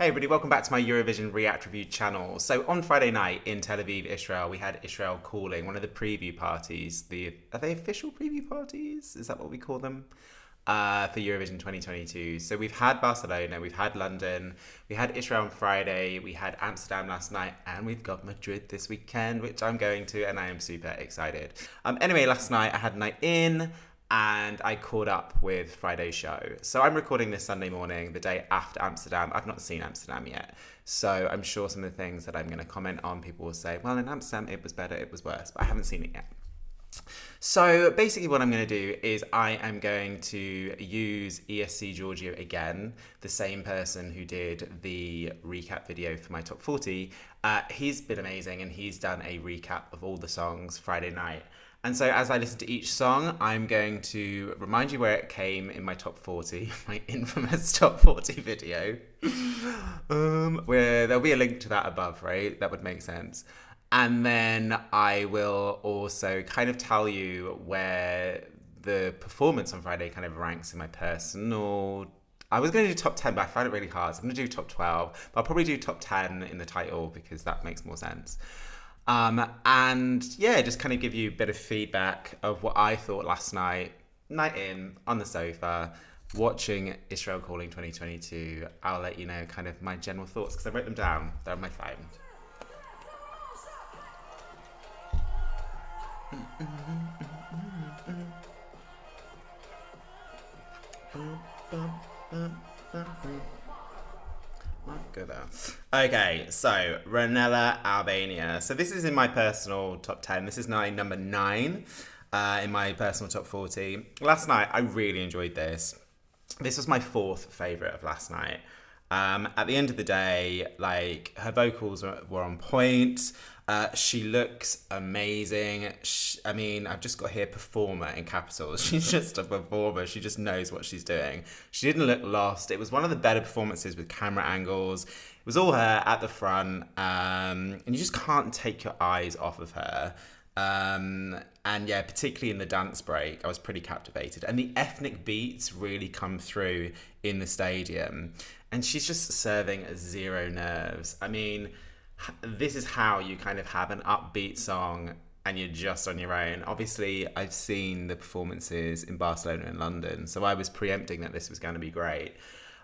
Hey everybody, welcome back to my Eurovision React Review channel. So on Friday night in Tel Aviv, Israel, we had Israel calling, one of the preview parties. Are they official preview parties? Is that what we call them? For Eurovision 2022. So we've had Barcelona, we've had London, we had Israel on Friday, we had Amsterdam last night, and we've got Madrid this weekend, which I'm going to, and I am super excited. Anyway, last night I had a night in, and I caught up with Friday's show. So I'm recording this Sunday morning, the day after Amsterdam. I've not seen Amsterdam yet. So I'm sure some of the things that I'm going to comment on, people will say, well, in Amsterdam, it was better, it was worse, but I haven't seen it yet. So basically what I'm going to do is I am going to use ESC Giorgio again, the same person who did the recap video for my top 40. He's been amazing and he's done a recap of all the songs Friday night. And so as I listen to each song, I'm going to remind you where it came in my top 40, my infamous top 40 video, where there'll be a link to that above, right? That would make sense. And then I will also kind of tell you where the performance on Friday kind of ranks in my personal... I was going to do top 10, but I found it really hard. So I'm going to do top 12, but I'll probably do top 10 in the title because that makes more sense. And yeah, just kind of give you a bit of feedback of what I thought last night in, on the sofa, watching Israel Calling 2022. I'll let you know kind of my general thoughts because I wrote them down. They're on my phone. Okay, so Ronela, Albania. So this is in my personal top 10. This is number 9 in my personal top 40. Last night, I really enjoyed this. This was my 4th favourite of last night. At the end of the day, like, her vocals were on point. She looks amazing. I've just got here performer in capitals. She's just a performer. She just knows what she's doing. She didn't look lost. It was one of the better performances with camera angles. It was all her at the front. And you just can't take your eyes off of her. And yeah, particularly in the dance break, I was pretty captivated. And the ethnic beats really come through in the stadium. And she's just serving zero nerves. I mean, this is how you kind of have an upbeat song and you're just on your own. Obviously, I've seen the performances in Barcelona and London, so I was preempting that this was going to be great.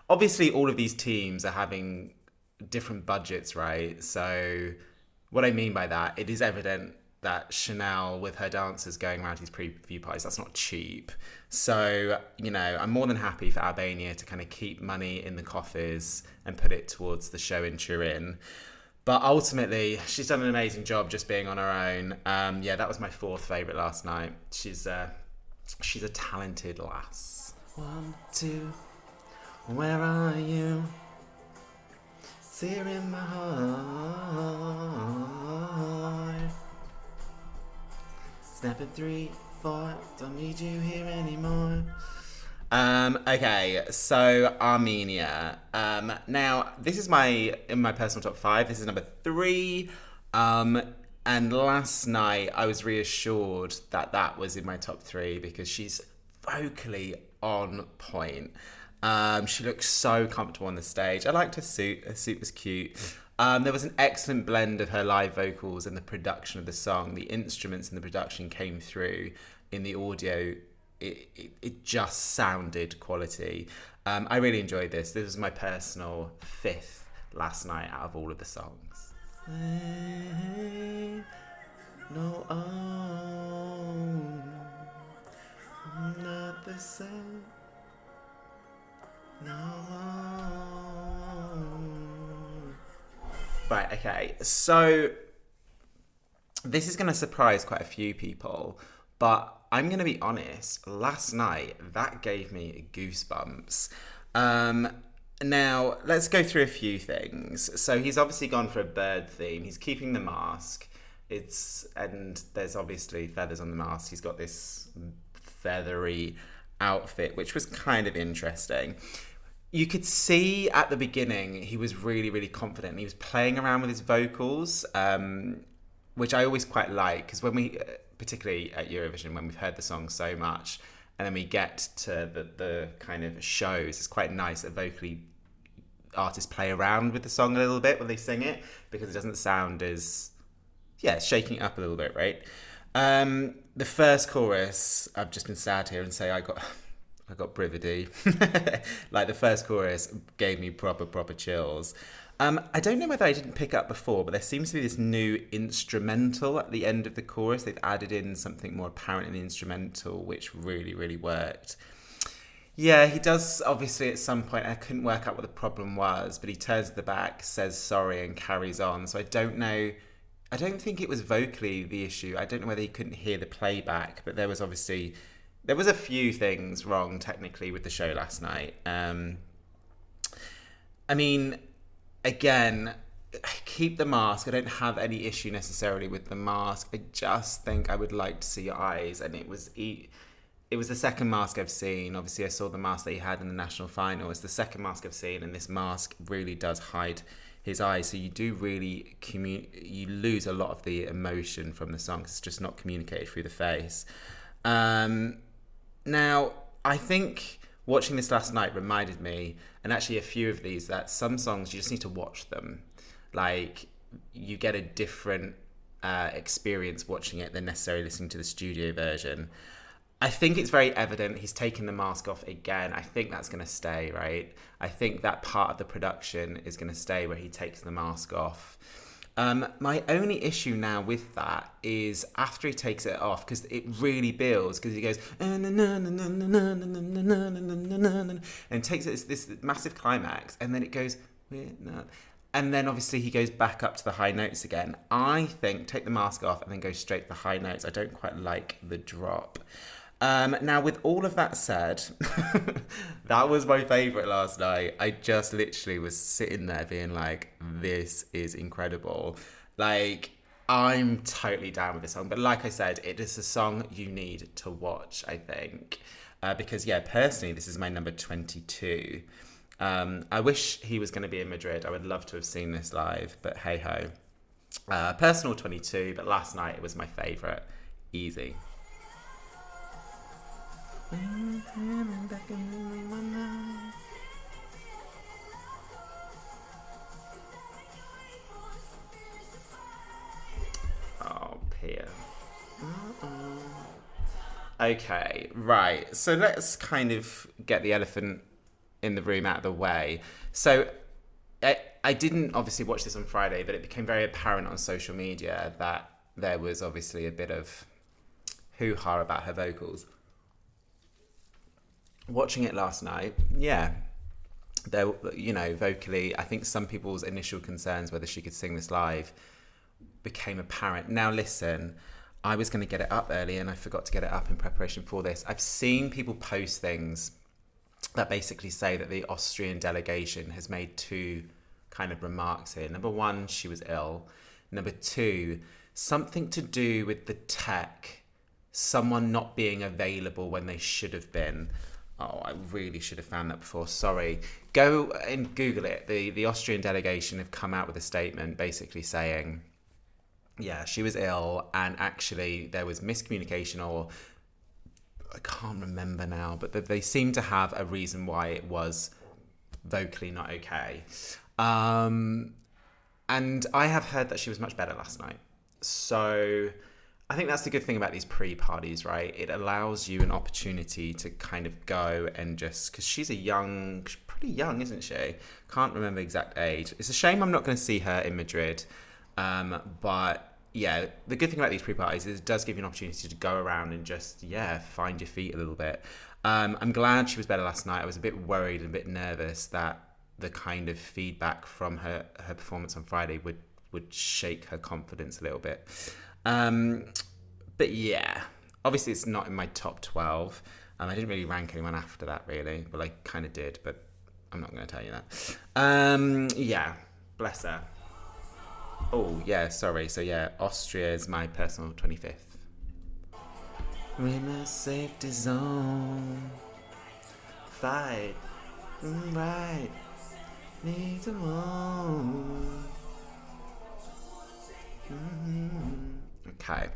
Obviously, all of these teams are having different budgets, right? So what I mean by that, it is evident that Chanel, with her dancers going around these preview parties, that's not cheap. So, I'm more than happy for Albania to kind of keep money in the coffers and put it towards the show in Turin. But ultimately, she's done an amazing job just being on her own. That was my 4th favourite last night. She's a talented lass. 1, 2, where are you? It's here in my heart. Snap at 3, 4, don't need you here anymore. Okay, so Armenia. Now, this is in my personal top 5. This is number 3. And last night I was reassured that was in my top 3 because she's vocally on point. She looks so comfortable on the stage. I liked her suit. Her suit was cute. There was an excellent blend of her live vocals and the production of the song. The instruments and the production came through in the audio. It just sounded quality. I really enjoyed this. This was my personal 5th last night out of all of the songs. No, I'm not the same. No. Right, okay. So this is going to surprise quite a few people, but I'm going to be honest, last night, that gave me goosebumps. Now, let's go through a few things. So he's obviously gone for a bird theme. He's keeping the mask. And there's obviously feathers on the mask. He's got this feathery outfit, which was kind of interesting. You could see at the beginning, he was really, really confident. He was playing around with his vocals, which I always quite like, because when we... particularly at Eurovision, when we've heard the song so much and then we get to the kind of shows, it's quite nice that vocally artists play around with the song a little bit when they sing it, because it doesn't sound as, shaking it up a little bit, right? The first chorus, I've just been sad here and say I got brivedy. Like, the first chorus gave me proper chills. I don't know whether I didn't pick up before, but there seems to be this new instrumental at the end of the chorus. They've added in something more apparent in the instrumental, which really worked. Yeah, he does, obviously, at some point, I couldn't work out what the problem was, but he turns to the back, says sorry, and carries on. So I don't know. I don't think it was vocally the issue. I don't know whether he couldn't hear the playback, but there was a few things wrong technically with the show last night. I mean, again, keep the mask. I don't have any issue necessarily with the mask. I just think I would like to see your eyes, and it was the second mask I've seen. Obviously, I saw the mask that he had in the national final. It's the second mask I've seen, and this mask really does hide his eyes. So you do really you lose a lot of the emotion from the song. It's just not communicated through the face. Now, I think watching this last night reminded me, and actually a few of these, that some songs you just need to watch them. Like, you get a different experience watching it than necessarily listening to the studio version. I think it's very evident he's taken the mask off again. I think that's going to stay, right? I think that part of the production is going to stay where he takes the mask off. My only issue now with that is after he takes it off, because it really builds, because he goes and takes it this massive climax, and then it goes, and then obviously he goes back up to the high notes again. I think take the mask off and then go straight to the high notes. I don't quite like the drop. Now, with all of that said, that was my favourite last night. I just literally was sitting there being like, this is incredible. Like, I'm totally down with this song. But like I said, it is a song you need to watch, I think. Because, personally, this is my number 22. I wish he was going to be in Madrid. I would love to have seen this live, but hey-ho. Personal 22, but last night it was my favourite. Easy. Oh, Pia. Okay, right. So let's kind of get the elephant in the room out of the way. So I didn't obviously watch this on Friday, but it became very apparent on social media that there was obviously a bit of hoo-ha about her vocals. Watching it last night, there, vocally, I think some people's initial concerns whether she could sing this live became apparent. Now listen, I was going to get it up early and I forgot to get it up in preparation for this. I've seen people post things that basically say that the Austrian delegation has made two kind of remarks here. Number one, she was ill. Number two, something to do with the tech, someone not being available when they should have been. Oh, I really should have found that before. Sorry. Go and Google it. The Austrian delegation have come out with a statement basically saying, she was ill and actually there was miscommunication, or I can't remember now, but they seem to have a reason why it was vocally not okay. And I have heard that she was much better last night. So I think that's the good thing about these pre-parties, right? It allows you an opportunity to kind of go and just, because she's pretty young, isn't she? Can't remember exact age. It's a shame I'm not going to see her in Madrid. But yeah, the good thing about these pre-parties is it does give you an opportunity to go around and just, find your feet a little bit. I'm glad she was better last night. I was a bit worried and a bit nervous that the kind of feedback from her performance on Friday would shake her confidence a little bit. But obviously it's not in my top 12. I didn't really rank anyone after that, really. Well, I kind of did, but I'm not going to tell you that. Bless her. Oh, sorry. So, Austria is my personal 25th. We're in a safety zone. Fight. Right. Need to move. Okay.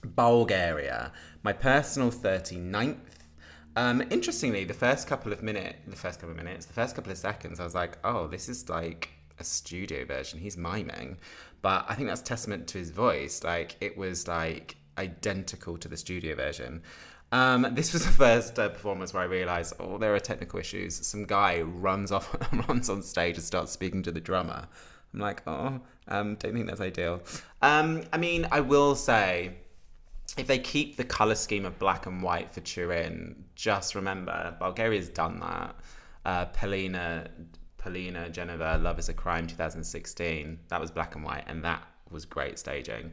Bulgaria, my personal 39th. Interestingly, the first couple of seconds, I was like, oh, this is like a studio version. He's miming. But I think that's testament to his voice. Like, it was like identical to the studio version. This was the first performance where I realised, oh, there are technical issues. Some guy runs on stage and starts speaking to the drummer. I'm like, oh, don't think that's ideal. I mean, I will say, if they keep the colour scheme of black and white for Turin, just remember, Bulgaria's done that. Polina Geneva, Love is a Crime 2016, that was black and white, and that was great staging.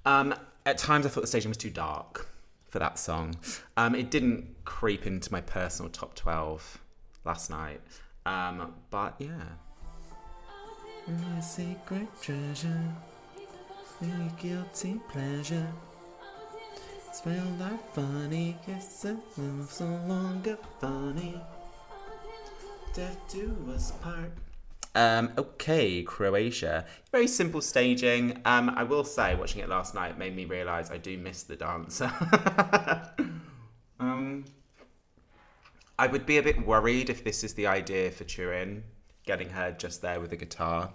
At times I thought the staging was too dark for that song. It didn't creep into my personal top 12 last night. But yeah. A secret treasure, a guilty pleasure. It's real life funny, it's a so longer funny. Death do us part. Okay, Croatia. Very simple staging. I will say, watching it last night made me realise I do miss the dancer. I would be a bit worried if this is the idea for Turin, getting her just there with the guitar.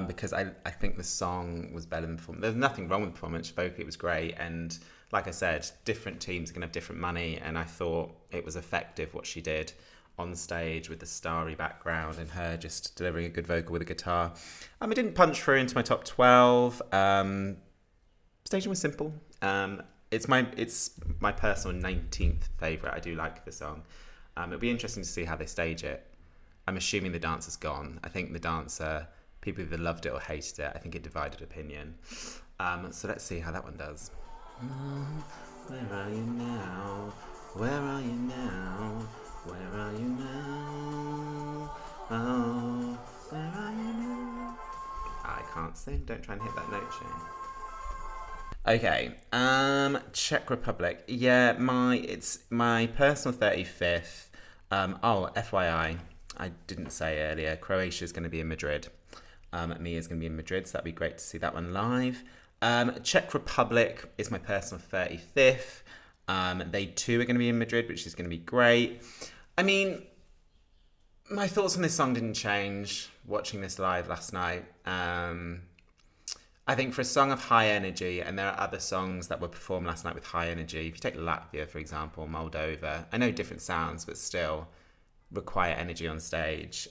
Because I think the song was better than the performance. There's nothing wrong with the performance. Vocally, it was great. And like I said, different teams are going to have different money. And I thought it was effective what she did on stage with the starry background and her just delivering a good vocal with a guitar. It didn't punch through into my top 12. Staging was simple. It's my personal 19th favourite. I do like the song. It'll be interesting to see how they stage it. I'm assuming the dancer's gone. I think the dancer, people either loved it or hated it. I think it divided opinion. So let's see how that one does. Where are you now? Where are you now? Where are you now? Oh, where are you now? I can't sing. Don't try and hit that note, Shane. Okay. Czech Republic. Yeah, it's my personal 35th. FYI, I didn't say earlier, Croatia is going to be in Madrid. Mia's going to be in Madrid, so that'd be great to see that one live. Czech Republic is my personal 35th. They too are going to be in Madrid, which is going to be great. I mean, my thoughts on this song didn't change watching this live last night. I think for a song of high energy, and there are other songs that were performed last night with high energy. If you take Latvia, for example, Moldova, I know different sounds, but still require energy on stage.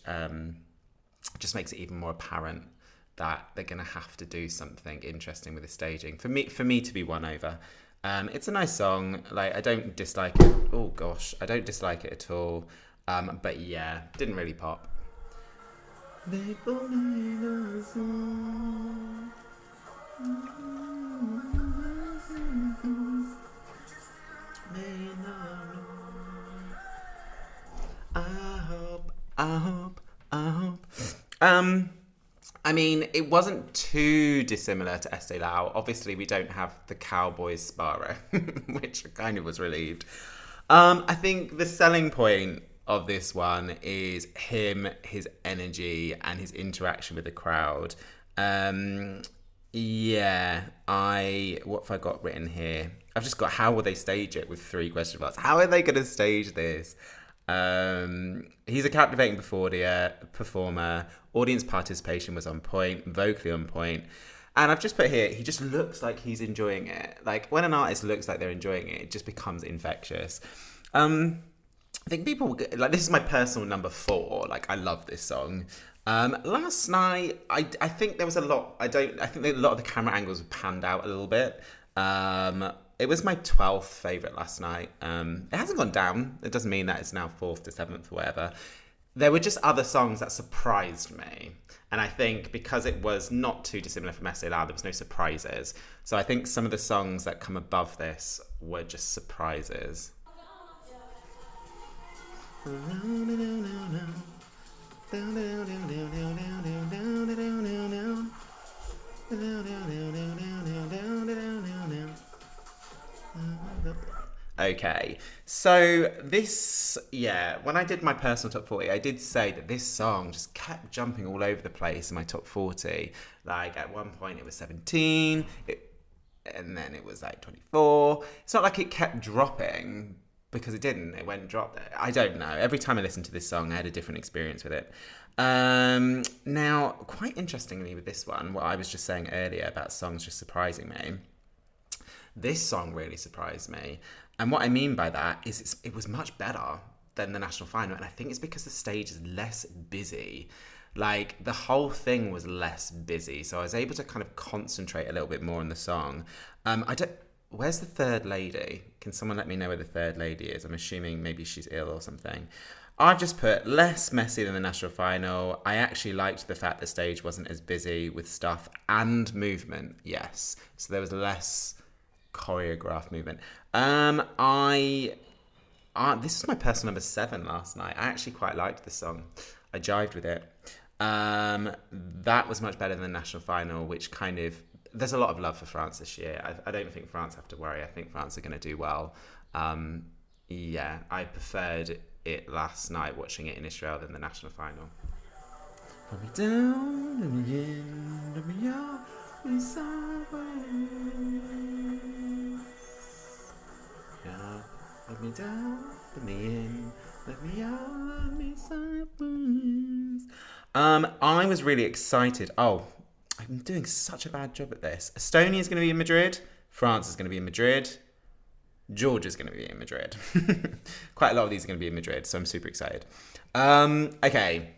Just makes it even more apparent that they're going to have to do something interesting with the staging. For me to be won over. It's a nice song. Like, I don't dislike it. Oh gosh, I don't dislike it at all. But yeah, didn't really pop. I hope. I mean, it wasn't too dissimilar to Estee Lau. Obviously, we don't have the Cowboys Sparrow, which kind of was relieved. I think the selling point of this one is him, his energy, and his interaction with the crowd. What have I got written here? I've just got, how will they stage it, with 3 question marks. How are they going to stage this? He's a captivating performer. Audience participation was on point, vocally on point. And I've just put here, he just looks like he's enjoying it. Like, when an artist looks like they're enjoying it, it just becomes infectious. I think people, like, this is my personal number 4. Like, I love this song. Last night, I think there was a lot, I think a lot of the camera angles were panned out a little bit. It was my 12th favourite last night. It hasn't gone down. It doesn't mean that it's now 4th to 7th or whatever. There were just other songs that surprised me. And I think because it was not too dissimilar from Estee Lau, there was no surprises. So I think some of the songs that come above this were just surprises. Okay, so this, when I did my personal top 40, I did say that this song just kept jumping all over the place in my top 40. Like, at one point it was 17, and then it was like 24. It's not like it kept dropping, because it didn't. It went dropped. I don't know. Every time I listened to this song, I had a different experience with it. Now, quite interestingly with this one, what I was just saying earlier about songs just surprising me, this song really surprised me. And what I mean by that is it was much better than the national final. And I think it's because the stage is less busy. Like, the whole thing was less busy. So I was able to kind of concentrate a little bit more on the song. Where's the third lady? Can someone let me know where the third lady is? I'm assuming maybe she's ill or something. I've just put less messy than the national final. I actually liked the fact the stage wasn't as busy with stuff and movement. Yes. So there was less choreographed movement. This was my personal number 7 last night. I actually quite liked this song. I jived with it. That was much better than the national final, which kind of... There's a lot of love for France this year. I don't think France have to worry. I think France are going to do well. Yeah, I preferred it last night, watching it in Israel, than the national final. Let me down, let me in, let me out, let me sideways. Yeah, let me down, let me in, let me out, let me sideways. I was really excited. Oh, I'm doing such a bad job at this. Estonia is going to be in Madrid. France is going to be in Madrid. Georgia's going to be in Madrid. Quite a lot of these are going to be in Madrid, so I'm super excited. Okay,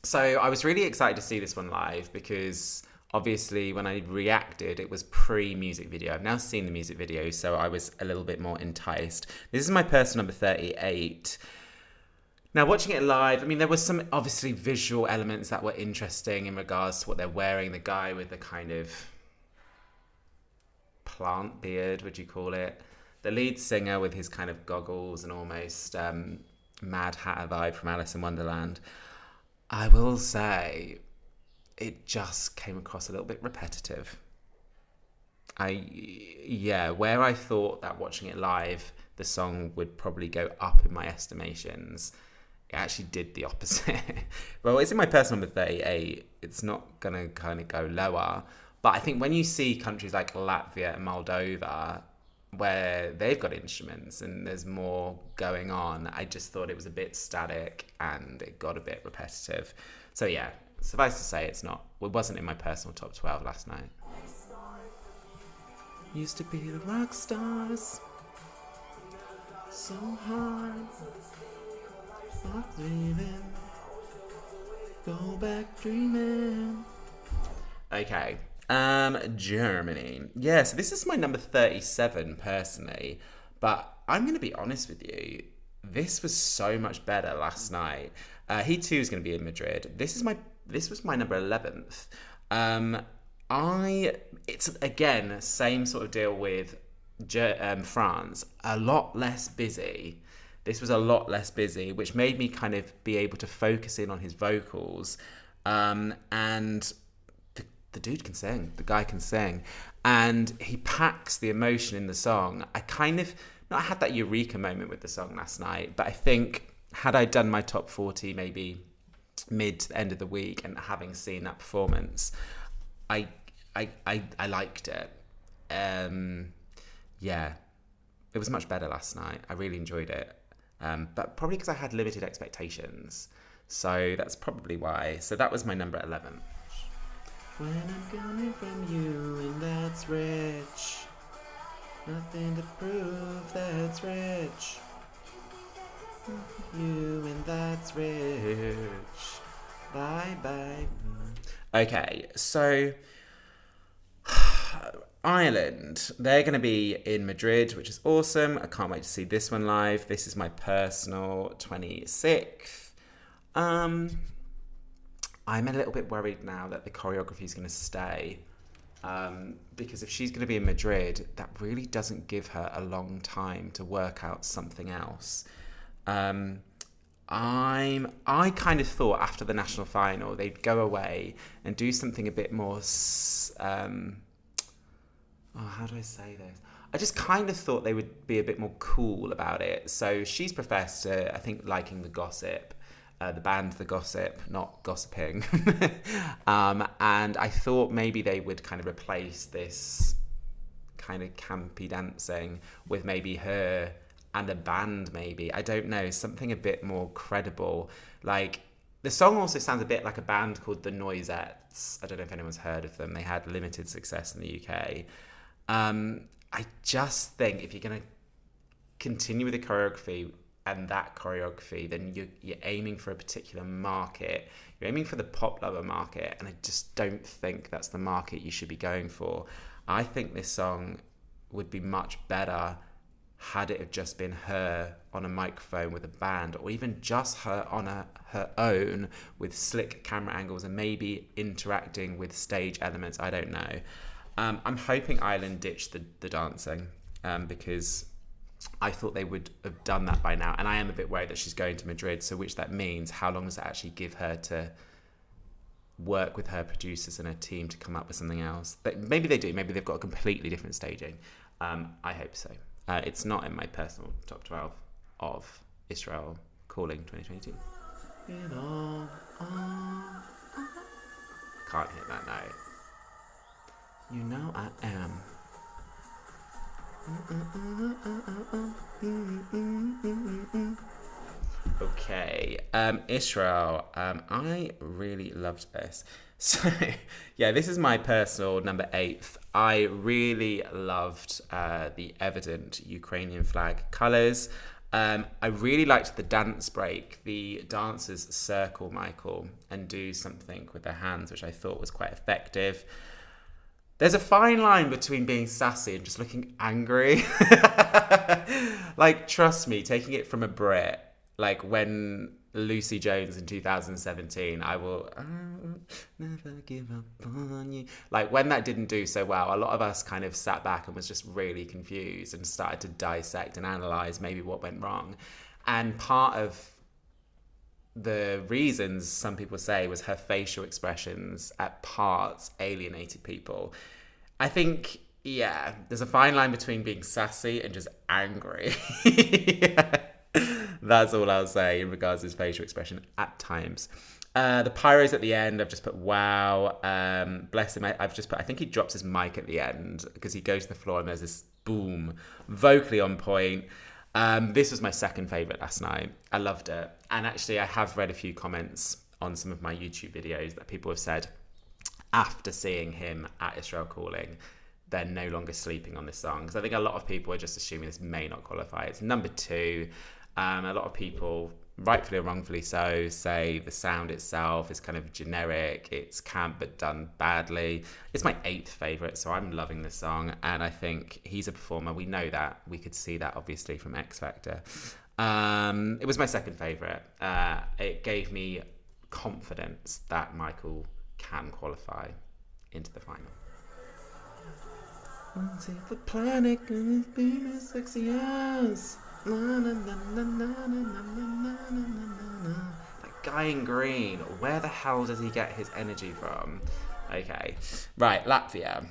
so I was really excited to see this one live because obviously when I reacted, it was pre-music video. I've now seen the music video, so I was a little bit more enticed. This is my personal number 38. Now, watching it live, I mean, there was some obviously visual elements that were interesting in regards to what they're wearing. The guy with the kind of plant beard, would you call it? The lead singer with his kind of goggles and almost Mad Hatter vibe from Alice in Wonderland. I will say it just came across a little bit repetitive. Where I thought that watching it live, the song would probably go up in my estimations, it actually did the opposite. Well, it's in my personal number 38. It's not going to kind of go lower. But I think when you see countries like Latvia and Moldova, where they've got instruments and there's more going on, I just thought it was a bit static and it got a bit repetitive. So yeah, suffice to say, it wasn't in my personal top 12 last night. Used to be the Rockstars, so hard, stop leaving, go back dreaming. Okay. Germany. Yeah, so this is my number 37 personally, but I'm going to be honest with you. This was so much better last night. He too is going to be in Madrid. This was my number 11th. It's again, same sort of deal with France. A lot less busy. This was a lot less busy, which made me kind of be able to focus in on his vocals. And the dude can sing. The guy can sing. And he packs the emotion in the song. I kind of not had that eureka moment with the song last night, but I think had I done my top 40 maybe mid to the end of the week and having seen that performance, I liked it. Yeah, it was much better last night. I really enjoyed it. But probably because I had limited expectations. So that's probably why. So that was my number 11. When I'm coming from you and that's rich, nothing to prove that's rich. You and that's rich. Bye bye. Okay, so Ireland, they're going to be in Madrid, which is awesome. I can't wait to see this one live. This is my personal 26th. I'm a little bit worried now that the choreography is going to stay, because if she's going to be in Madrid, that really doesn't give her a long time to work out something else. I kind of thought after the national final they'd go away and do something a bit more. How do I say this? I just kind of thought they would be a bit more cool about it. So she's professed to, I think, liking the gossip. The band The Gossip, not gossiping. And I thought maybe they would kind of replace this kind of campy dancing with maybe her and a band maybe. I don't know, something a bit more credible. Like, the song also sounds a bit like a band called the Noisettes. I don't know if anyone's heard of them. They had limited success in the UK. I just think if you're going to continue with the choreography and that choreography, then you're aiming for a particular market. You're aiming for the pop lover market, and I just don't think that's the market you should be going for. I think this song would be much better had it have just been her on a microphone with a band, or even just her on her own with slick camera angles and maybe interacting with stage elements. I don't know. I'm hoping Ireland ditched the dancing because I thought they would have done that by now. And I am a bit worried that she's going to Madrid, so which that means how long does it actually give her to work with her producers and her team to come up with something else? Maybe they do. Maybe they've got a completely different staging. I hope so. It's not in my personal top 12 of Israel Calling 2022. Can't hit that note. You know I am. Okay, Israel. I really loved this. So, yeah, this is my personal number 8. I really loved the evident Ukrainian flag colours. I really liked the dance break. The dancers circle Michael and do something with their hands, which I thought was quite effective. There's a fine line between being sassy and just looking angry. Like, trust me, taking it from a Brit, like when Lucy Jones in 2017, I'll never give up on you. Like, when that didn't do so well, a lot of us kind of sat back and was just really confused and started to dissect and analyse maybe what went wrong. And part of the reasons some people say was her facial expressions at parts alienated people. I think, yeah, there's a fine line between being sassy and just angry. Yeah. That's all I'll say in regards to his facial expression at times. The pyros at the end, I've just put wow. Bless him. I've just put, I think he drops his mic at the end because he goes to the floor and there's this boom, vocally on point. This was my second favourite last night. I loved it. And actually, I have read a few comments on some of my YouTube videos that people have said after seeing him at Israel Calling, they're no longer sleeping on this song. Because I think a lot of people are just assuming this may not qualify. It's number 2. A lot of people, rightfully or wrongfully so, say the sound itself is kind of generic. It's camp but done badly. It's my 8th favourite, so I'm loving this song. And I think he's a performer. We know that. We could see that, obviously, from X Factor. It was my second favourite. It gave me confidence that Michael can qualify into the final. Take the planet and be as sexy as. That guy in green, where the hell does he get his energy from? Okay, right, Latvia.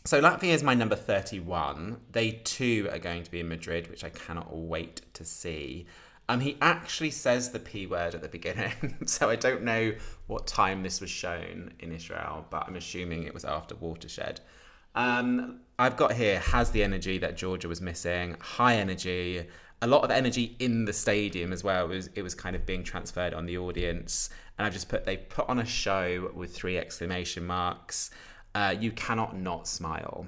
So Latvia is my number 31. They too are going to be in Madrid, which I cannot wait to see. He actually says the P word at the beginning, so I don't know what time this was shown in Israel, but I'm assuming it was after Watershed. I've got here, has the energy that Georgia was missing, high energy, a lot of energy in the stadium as well. It was kind of being transferred on the audience. And I've just put, they put on a show with 3 exclamation marks. You cannot not smile.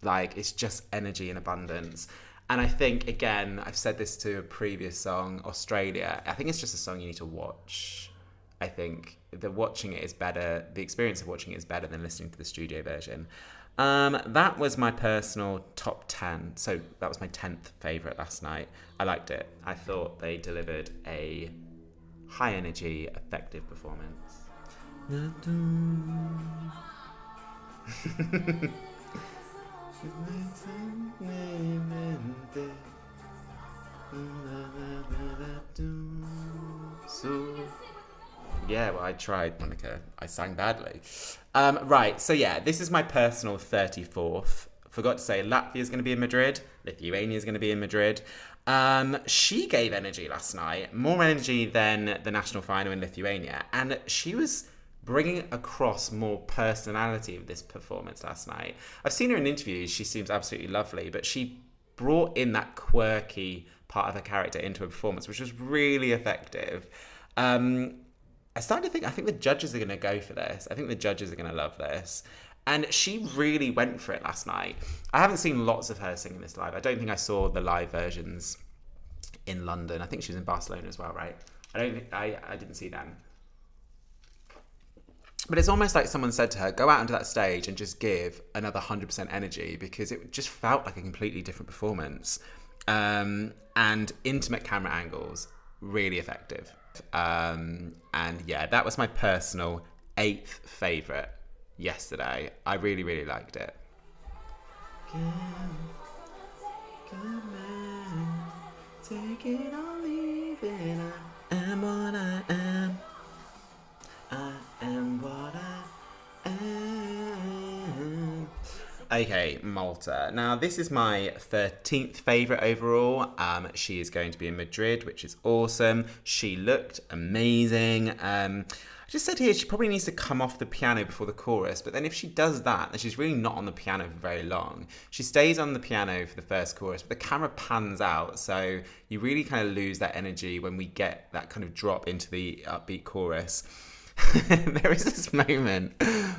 Like, it's just energy in abundance. And I think, again, I've said this to a previous song, Australia. I think it's just a song you need to watch. I think the watching it is better. The experience of watching it is better than listening to the studio version. That was my personal top 10. So that was my 10th favourite last night. I liked it. I thought they delivered a high energy, effective performance. Yeah, well, I tried, Monika. I sang badly. Right, so yeah, this is my personal 34th. Forgot to say, Latvia's going to be in Madrid. Lithuania's going to be in Madrid. She gave energy last night, more energy than the national final in Lithuania. And she was bringing across more personality with this performance last night. I've seen her in interviews. She seems absolutely lovely, but she brought in that quirky part of her character into a performance, which was really effective. I started to think, I think the judges are going to go for this. I think the judges are going to love this. And she really went for it last night. I haven't seen lots of her singing this live. I don't think I saw the live versions in London. I think she was in Barcelona as well, right? I didn't see them. But it's almost like someone said to her, go out onto that stage and just give another 100% energy, because it just felt like a completely different performance. And intimate camera angles, really effective. And yeah, that was my personal 8th favourite yesterday. I really, really liked it. Take it or leave it. I am what I am. I am what I am. Okay, Malta. Now, this is my 13th favourite overall. She is going to be in Madrid, which is awesome. She looked amazing. I just said here she probably needs to come off the piano before the chorus, but then if she does that, then she's really not on the piano for very long. She stays on the piano for the first chorus, but the camera pans out, so you really kind of lose that energy when we get that kind of drop into the upbeat chorus. There is this moment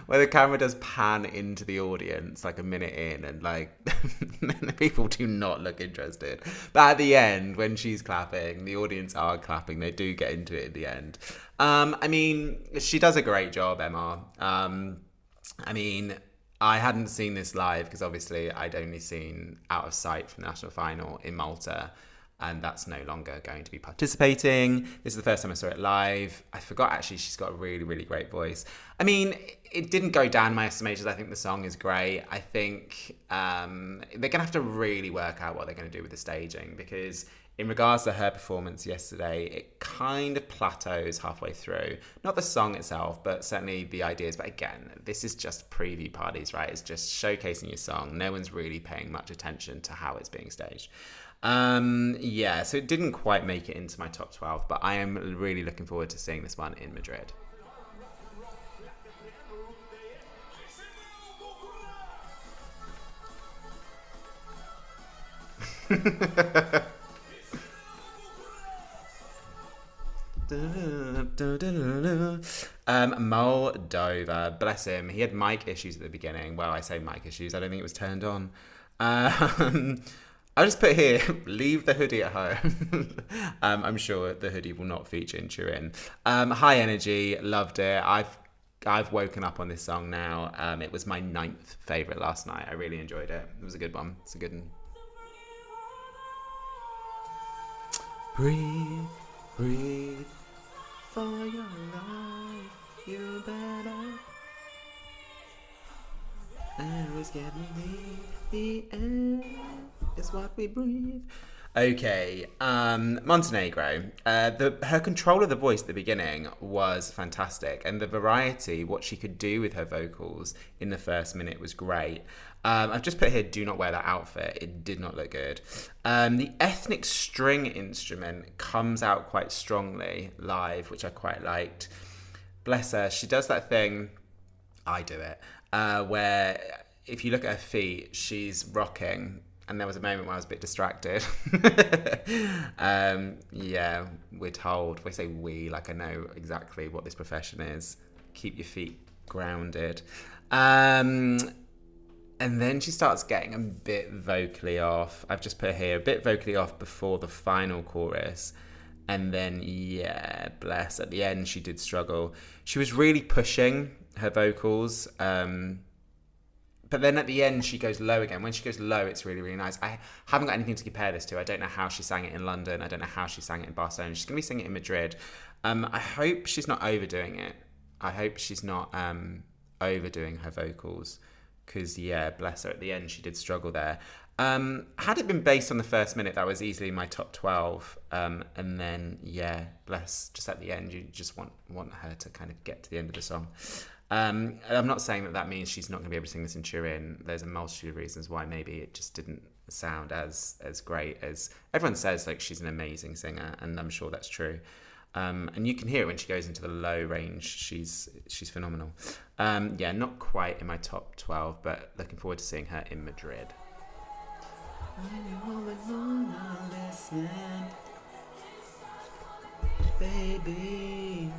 where the camera does pan into the audience like a minute in, and like the people do not look interested. But at the end, when she's clapping, the audience are clapping. They do get into it at the end. I mean, she does a great job, Emma. I mean, I hadn't seen this live because obviously I'd only seen Out of Sight from the national final in Malta, and that's no longer going to be participating. This is the first time I saw it live. I forgot, actually, she's got a really, really great voice. I mean, it didn't go down my estimations. I think the song is great. I think they're going to have to really work out what they're going to do with the staging, because in regards to her performance yesterday, it kind of plateaus halfway through. Not the song itself, but certainly the ideas. But again, this is just preview parties, right? It's just showcasing your song. No one's really paying much attention to how it's being staged. Yeah, so it didn't quite make it into my top 12, but I am really looking forward to seeing this one in Madrid. Moldova, bless him. He had mic issues at the beginning. Well, I say mic issues. I don't think it was turned on. I'll just put here, leave the hoodie at home. I'm sure the hoodie will not feature in Turin. High energy, loved it. I've woken up on this song now. It was my 9th favourite last night. I really enjoyed it. It was a good one. It's a good one. Breathe, breathe, for your life, you better. Air is getting the air is what we breathe. Okay, Montenegro. Her control of the voice at the beginning was fantastic, and the variety, what she could do with her vocals in the first minute was great. I've just put here, do not wear that outfit. It did not look good. The ethnic string instrument comes out quite strongly live, which I quite liked. Bless her, she does that thing, I do it, where if you look at her feet, she's rocking. And there was a moment where I was a bit distracted. Yeah, we're told. We say we, like I know exactly what this profession is. Keep your feet grounded. And then she starts getting a bit vocally off. I've just put here, a bit vocally off before the final chorus. And then, yeah, bless, at the end she did struggle. She was really pushing her vocals. But then at the end, she goes low again. When she goes low, it's really, really nice. I haven't got anything to compare this to. I don't know how she sang it in London. I don't know how she sang it in Barcelona. She's going to be singing it in Madrid. I hope she's not overdoing it. I hope she's not overdoing her vocals. Because, yeah, bless her. At the end, she did struggle there. Had it been based on the first minute, that was easily my top 12. And then, yeah, bless. Just at the end, you just want her to kind of get to the end of the song. I'm not saying that means she's not going to be able to sing this in Turin. There's a multitude of reasons why maybe it just didn't sound as great as everyone says. Like, she's an amazing singer, and I'm sure that's true. And you can hear it when she goes into the low range. She's phenomenal. Yeah, not quite in my top 12, but looking forward to seeing her in Madrid. Baby,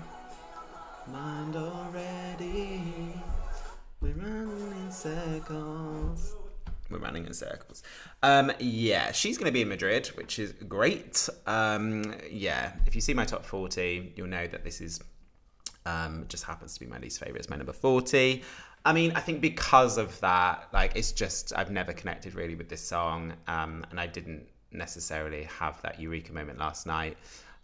mind already. We're running in circles. Yeah, she's going to be in Madrid, which is great. Yeah, if you see my top 40, you'll know that this is just happens to be my least favourite. It's my number 40. I mean, I think because of that, like, it's just, I've never connected really with this song, and I didn't necessarily have that eureka moment last night.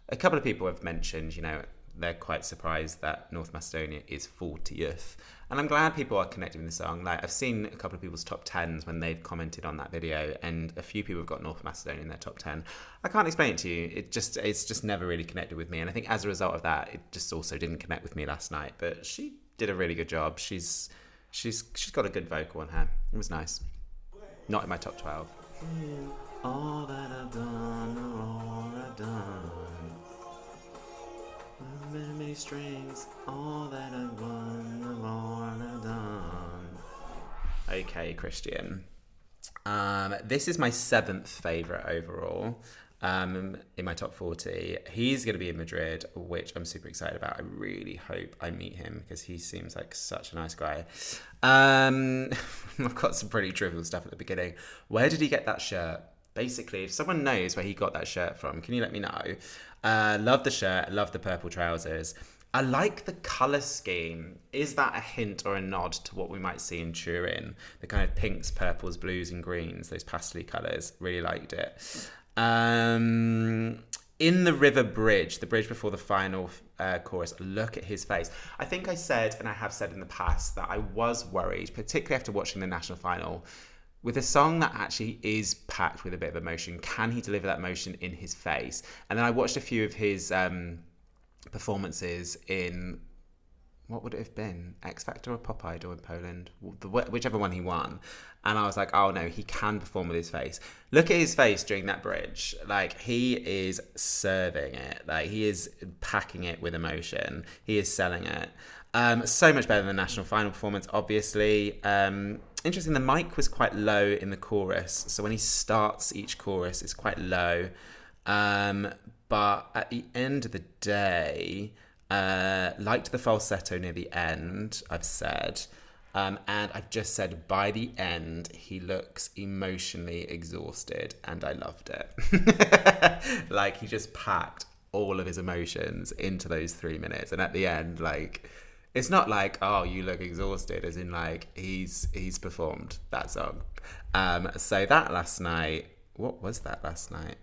A couple of people have mentioned, you know, they're quite surprised that North Macedonia is 40th. And I'm glad people are connecting with the song. Like, I've seen a couple of people's top 10s when they've commented on that video, and a few people have got North Macedonia in their top 10. I can't explain it to you. It's just never really connected with me. And I think as a result of that, it just also didn't connect with me last night. But she did a really good job. She's got a good vocal on her. It was nice. Not in my top 12. All that I've done, all I've done. Many strings, all that I've won, all I've done. Okay, Christian. This is my 7th favourite overall in my top 40. He's going to be in Madrid, which I'm super excited about. I really hope I meet him because he seems like such a nice guy. I've got some pretty trivial stuff at the beginning. Where did he get that shirt? Basically, if someone knows where he got that shirt from, can you let me know? Love the shirt, love the purple trousers. I like the colour scheme. Is that a hint or a nod to what we might see in Turin? The kind of pinks, purples, blues and greens, those pastel colours. Really liked it. In the river bridge, the bridge before the final chorus, look at his face. I think I said, and I have said in the past, that I was worried, particularly after watching the national final, with a song that actually is packed with a bit of emotion, can he deliver that emotion in his face? And then I watched a few of his performances in, what would it have been? X Factor or Pop Idol in Poland? Whichever one he won. And I was like, oh no, he can perform with his face. Look at his face during that bridge. Like, he is serving it. Like, he is packing it with emotion. He is selling it. So much better than the national final performance, obviously. Interesting, the mic was quite low in the chorus. So when he starts each chorus, it's quite low. But at the end of the day, liked the falsetto near the end, I've said. And I've just said by the end, he looks emotionally exhausted. And I loved it. Like, he just packed all of his emotions into those 3 minutes. And at the end, like, it's not like, oh, you look exhausted, as in, like, he's performed that song. So that last night, what was that last night?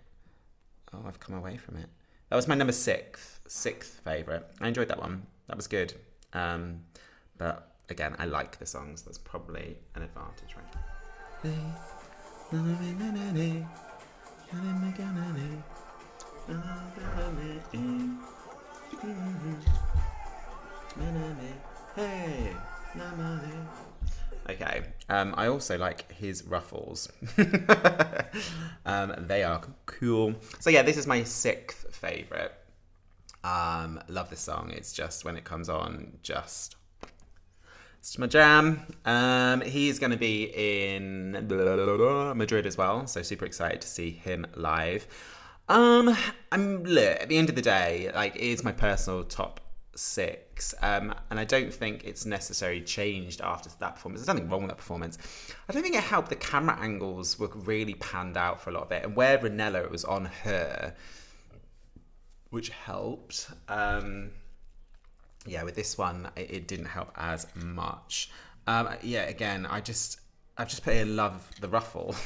Oh, I've come away from it. That was my number sixth favourite. I enjoyed that one. That was good. But again, I like the songs. That's probably an advantage, right? Hey, okay. I also like his ruffles. They are cool. So yeah, this is my 6th favourite. Love this song. It's just, when it comes on, it's my jam. He's going to be in Madrid as well, so super excited to see him live. At the end of the day, like, it is my personal top 6, and I don't think it's necessarily changed after that performance. There's nothing wrong with that performance. I don't think it helped. The camera angles were really panned out for a lot of it, and where Ronela, it was on her, which helped. Yeah, with this one, it didn't help as much. Again, I've just put here, love the ruffles.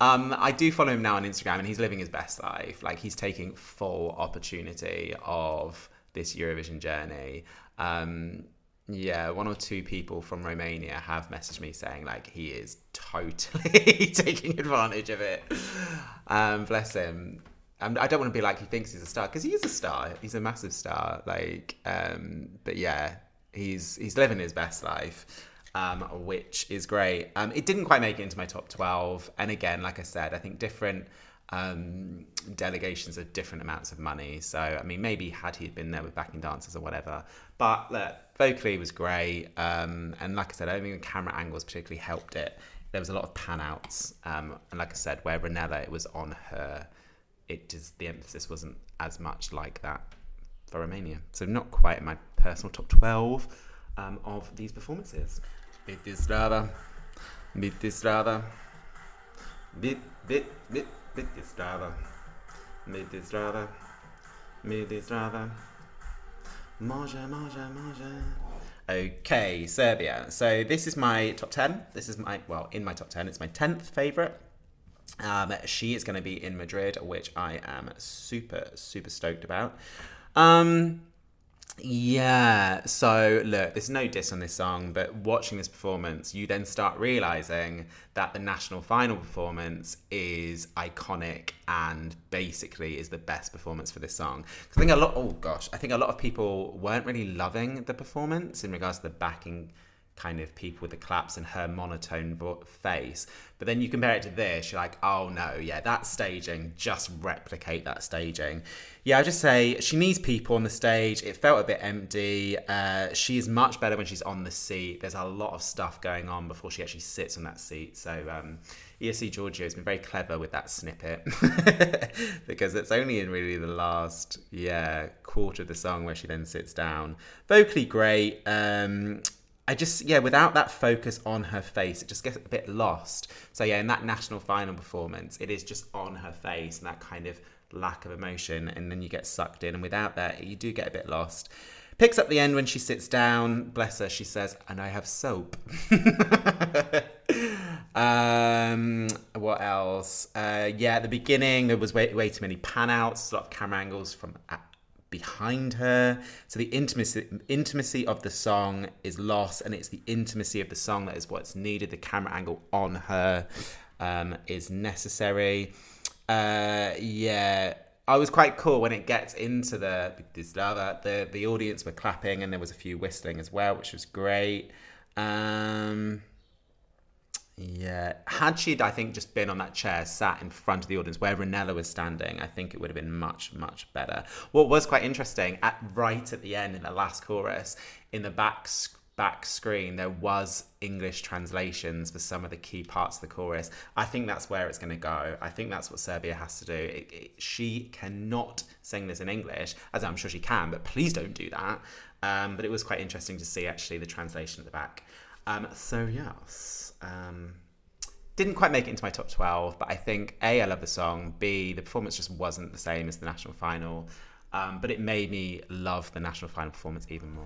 I do follow him now on Instagram, and he's living his best life. Like, he's taking full opportunity of this Eurovision journey. One or two people from Romania have messaged me saying, like, he is totally taking advantage of it. Bless him. I don't want to be like, he thinks he's a star, because he is a star. He's a massive star. Like, but yeah, he's living his best life. Which is great. It didn't quite make it into my top 12. And again, like I said, I think different delegations have different amounts of money. So, I mean, maybe had he been there with backing dancers or whatever. But look, vocally was great. And like I said, I don't think the camera angles particularly helped it there was a lot of pan outs. And like I said, where Ronela, it was on her, the emphasis wasn't as much like that for Armenia. So not quite in my personal top 12 of these performances. Biti strada, biti strada, biti strada, biti strada, biti strada, może. Okay, Serbia. So this is my top 10. This is in my top 10, it's my 10th favourite. She is going to be in Madrid, which I am super, super stoked about. Yeah, so look, there's no diss on this song, but watching this performance, you then start realising that the national final performance is iconic and basically is the best performance for this song. Because I think a lot of people weren't really loving the performance in regards to the backing kind of people with the claps and her monotone face. But then you compare it to this, you're like, oh no, yeah, that staging, just replicate that staging. Yeah, I just say she needs people on the stage. It felt a bit empty. She is much better when she's on the seat. There's a lot of stuff going on before she actually sits on that seat. So ESC Giorgio has been very clever with that snippet because it's only in really the last quarter of the song where she then sits down. Vocally great. Without that focus on her face, it just gets a bit lost. So in that national final performance, it is just on her face and that kind of lack of emotion, and then you get sucked in, and without that, you do get a bit lost. Picks up the end when she sits down, bless her, she says, and I have soap. What else? At the beginning, there was way too many pan outs, a lot of camera angles from behind her, so the intimacy of the song is lost, and it's the intimacy of the song that is what's needed. The camera angle on her is necessary. I was quite cool when it gets into the audience were clapping and there was a few whistling as well, which was great. Had she, I think, just been on that chair, sat in front of the audience where Ronela was standing, I think it would have been much, much better. What was quite interesting, right at the end, in the last chorus, in the back screen, there was English translations for some of the key parts of the chorus. I think that's where it's going to go. I think that's what Serbia has to do. She cannot sing this in English, as I'm sure she can, but please don't do that. But it was quite interesting to see, actually, the translation at the back. Didn't quite make it into my top 12, but I think A, I love the song, B, the performance just wasn't the same as the national final, but it made me love the national final performance even more.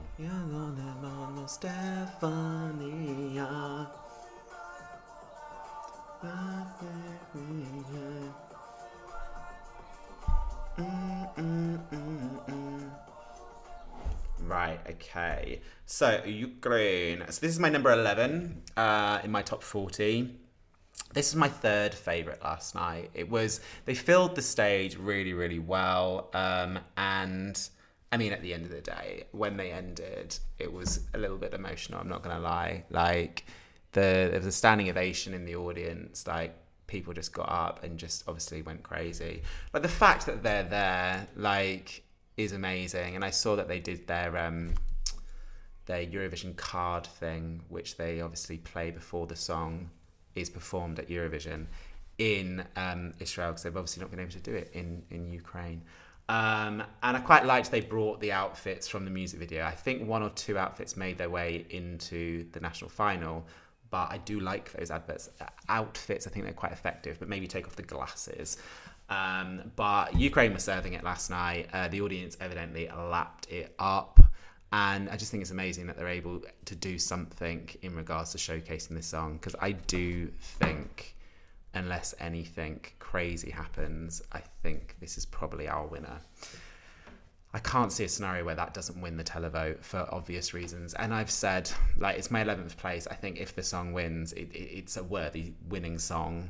Right, okay. So, Ukraine. So this is my number 11 in my top 40. This is my third favourite last night. They filled the stage really, really well. And, I mean, at the end of the day, when they ended, it was a little bit emotional, I'm not going to lie. Like, there was a standing ovation in the audience. Like, people just got up and just obviously went crazy. Like, the fact that they're there, like, is amazing. And I saw that they did their Eurovision card thing, which they obviously play before the song is performed at Eurovision in Israel, because they've obviously not been able to do it in Ukraine. And I quite liked they brought the outfits from the music video. I think one or two outfits made their way into the national final, but I do like those outfits. I think they're quite effective, but maybe take off the glasses. But Ukraine was serving it last night. The audience evidently lapped it up. And I just think it's amazing that they're able to do something in regards to showcasing this song. Because I do think, unless anything crazy happens, I think this is probably our winner. I can't see a scenario where that doesn't win the televote for obvious reasons. And I've said, like, it's my 11th place. I think if the song wins, it's a worthy winning song,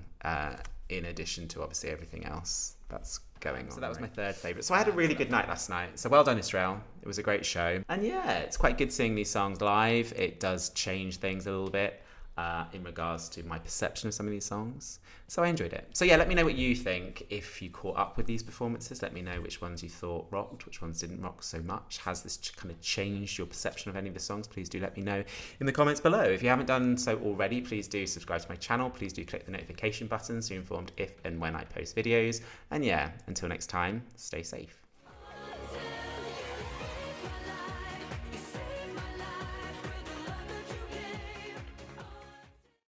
in addition to obviously everything else that's going on. So that was my third favourite. So I had a really good night last night. So well done, Israel. It was a great show. And yeah, it's quite good seeing these songs live. It does change things a little bit. in regards to my perception of some of these songs. So I enjoyed it. So yeah, let me know what you think if you caught up with these performances. Let me know which ones you thought rocked, which ones didn't rock so much. Has this kind of changed your perception of any of the songs? Please do let me know in the comments below. If you haven't done so already, please do subscribe to my channel. Please do click the notification button so you're informed if and when I post videos. And yeah, until next time, stay safe.